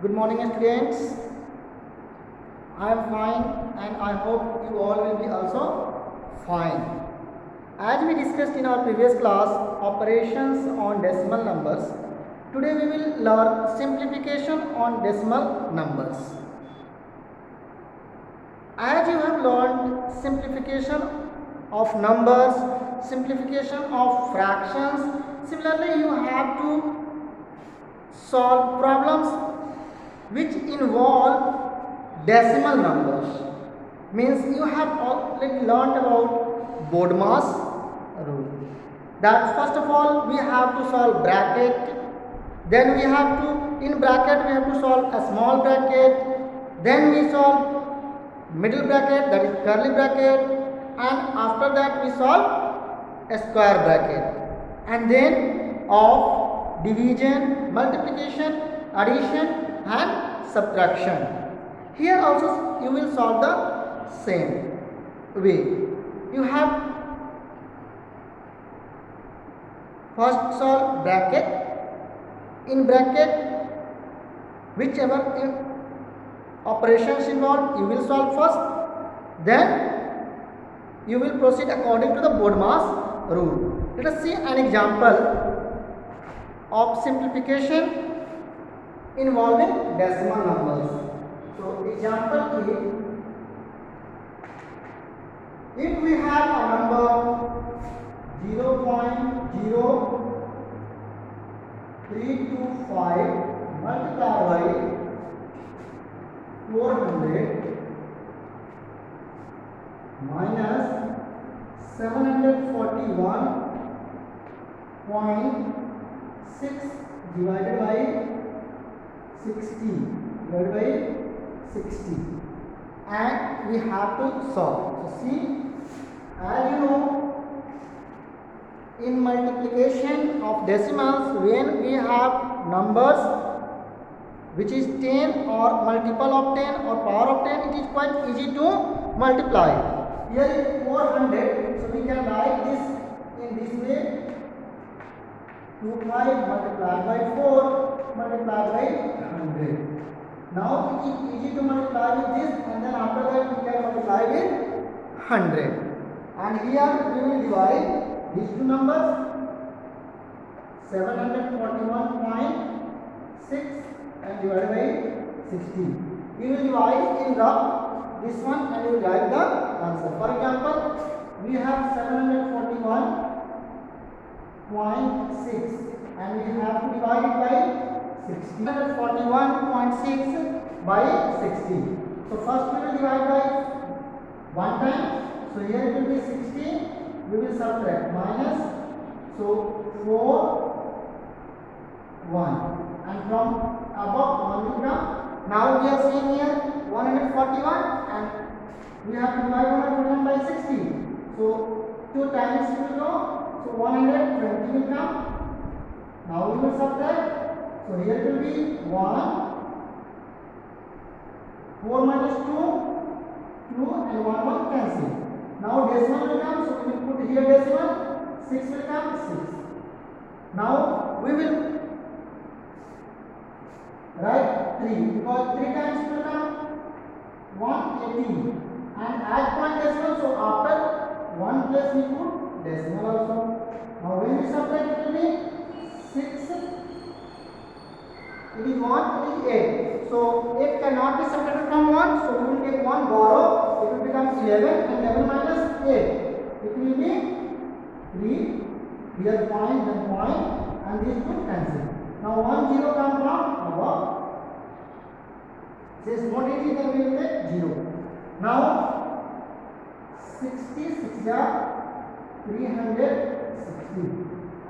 Good morning, students. I am fine and I hope you all will be also fine. As we discussed in our previous class, operations on decimal numbers, today we will learn simplification on decimal numbers. As you have learned simplification of numbers, simplification of fractions, similarly you have to solve problems which involve decimal numbers. Means you have already learned about BODMAS rule. That first of all we have to solve bracket, then we have to, in bracket we have to solve a small bracket, then we solve middle bracket, that is curly bracket, and after that we solve a square bracket, and then of division, multiplication, addition and subtraction. Here also you will solve the same way. You have first solve bracket. In bracket, whichever operations involved, you will solve first, then you will proceed according to the BODMAS rule. Let us see an example of simplification involving decimal numbers. So example is, if we have a number 0.0325 multiplied by 400 minus 741.6 divided by 60 divided by 60, and we have to solve. So see, as you know, in multiplication of decimals, when we have numbers which is 10 or multiple of 10 or power of 10, it is quite easy to multiply. Here is 400, so we can write this in this way: 25 multiplied by 4 multiplied by 100. Now it is easy to multiply with this, and then after that we can multiply with 100. And here we will divide these two numbers, 741.6 and divided by 60. We will divide in rough this one and we will write the answer. For example, we have 741.6 and we have to divide it by 60. 741.6 by 60. So first we will divide by one time. So here it will be 60. We will subtract minus, so 4 1, and from above 1 will come. Now we are seeing here 141 and we have to divide 141 by 60. So 2 times will go, so 120 will come. Now we will subtract, so here will be 1, 4 minus 2, 2 and 1 cancel. Now decimal will come, so we will put here decimal, 6 will come, 6. Now we will write 3, because 3 times will come 180, and add point decimal, so after 1 place we put decimal also. Now when we subtract, it will be 6, it is 1, it is 8. So 8 cannot be subtracted from 1, so we will take 1 borrow, it will become 11, and 11 minus 8, it will be 3, here point, then point, and these two cancel. Now 1 0 come from above, since not easy, then we will take 0. Now 66 are 360,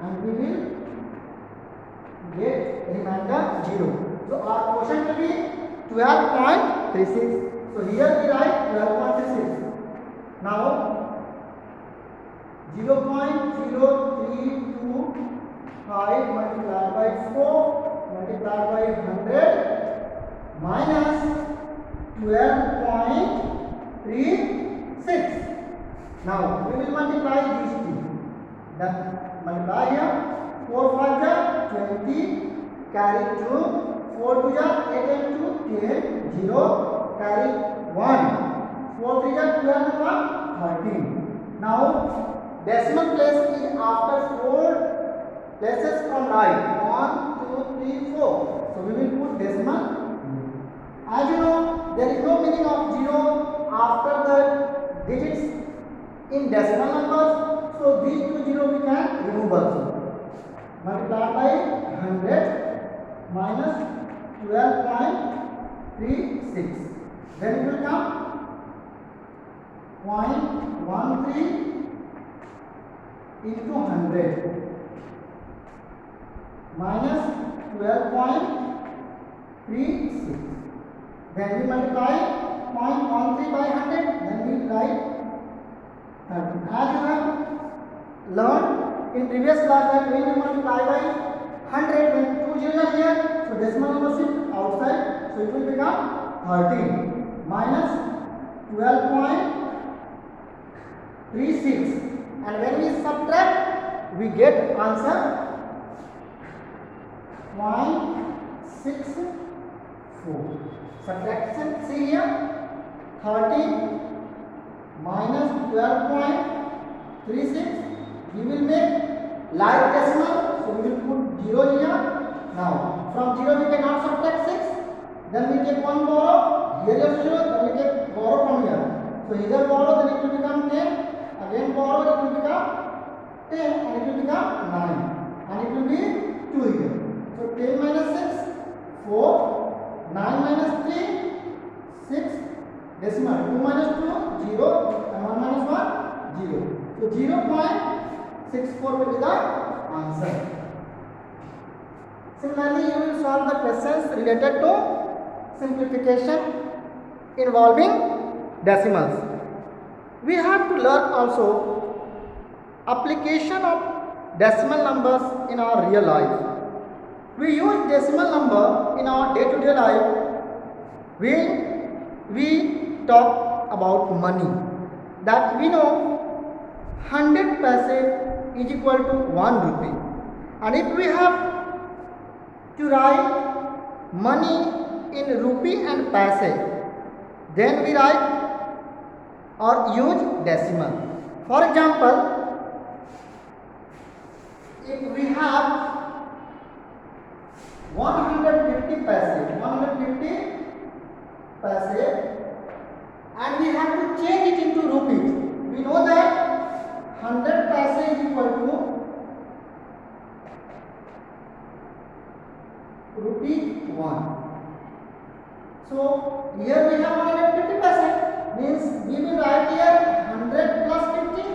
and we will get remainder 0. So our quotient will be 12.36. So here we write 12.36. Now 0.0325 multiplied by 4 multiplied by 100 minus 12.36. Now we will multiply these two. Then multiply here, 4 5 20, carry through 4 to ja 8 and 2 10, 0, carry 1. 4 3 ja 12 and 1 13. Now decimal place is after 4 places from right. 1 2 3 4. So we will put decimal. As you know, there is no meaning of 0 after the digits in decimal numbers. So these two 0 we can remove also. Multiply by 100 minus 12.36. Then it will come 0.13 into 100 minus 12.36. Then we multiply 0.13 by 100. Then we write 30. As you have learned in previous class that when we multiply by 100, when 2 zeros are here, so decimal number shift outside, so it will become 13 minus 12.36. And when we subtract, we get answer 0.64. Subtraction, see here, 13 minus 12.36. We will make like decimal, so we will put 0 here. Now from 0 we cannot subtract 6. Then we take one borrow. Here is 0. Then we take borrow from here. So either borrow, then it will become 10. Again borrow, it will become 10, and it will become 9, and it will be 2 here. So 10 minus 6, 4. 9 minus 3, 6. Decimal 2 minus 2, 0, and 1 minus 1, 0. So 0.64 will be the answer. Similarly, you will solve the questions related to simplification involving decimals. We have to learn also application of decimal numbers in our real life. We use decimal number in our day-to-day life when we talk about money. That we know 100 paise is equal to 1 rupee. And if we have to write money in rupee and paise, then we write or use decimal. For example, if we have 150 paise, and we have to change it into rupees. We know that 100 paise is equal to rupee 1. So here we have 150 paise, means we will write here 100 plus 50.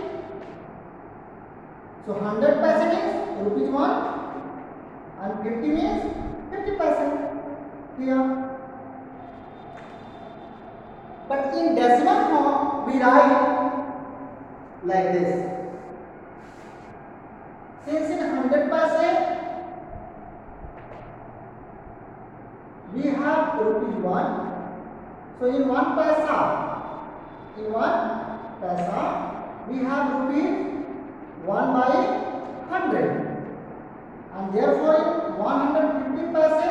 So 100 paise means rupees 1, and 50 means 50 paise here. But in decimal form, we write like this. Since in 100 paise, we have rupees 1. So in 1 paisa, we have rupees 1 by 100. And therefore in 150 paise,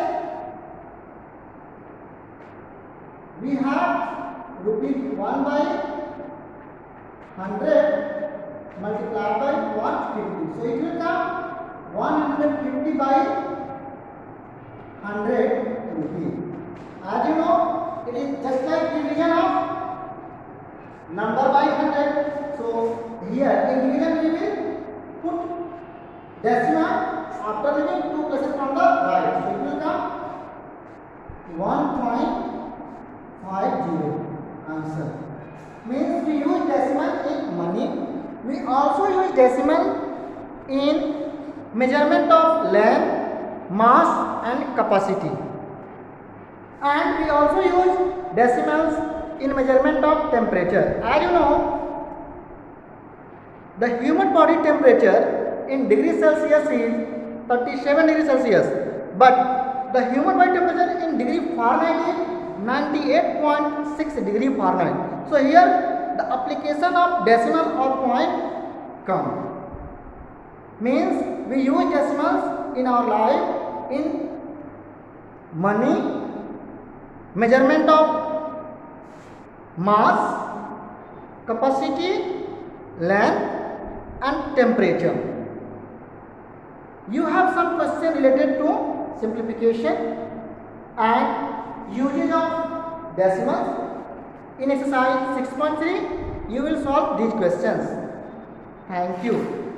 we have rupees 1 by 100 multiplied by 150. So it will come 150 by 100 rupees. As you know, it is just like division of number by 100. So here in division we will put decimal after leaving 2 places from the right. So it will come 1.50. Answer. Means we use decimal in money. We also use decimal in measurement of land, mass and capacity. And we also use decimals in measurement of temperature. As you know, the human body temperature in degrees Celsius is 37 degrees Celsius, but the human body temperature in degree Fahrenheit is 98.6 degree Fahrenheit. So here the application of decimal or point come. Means we use decimals in our life in money, measurement of mass, capacity, length and temperature. You have some question related to simplification and usage of decimals. In exercise 6.3 you will solve these questions. Thank you.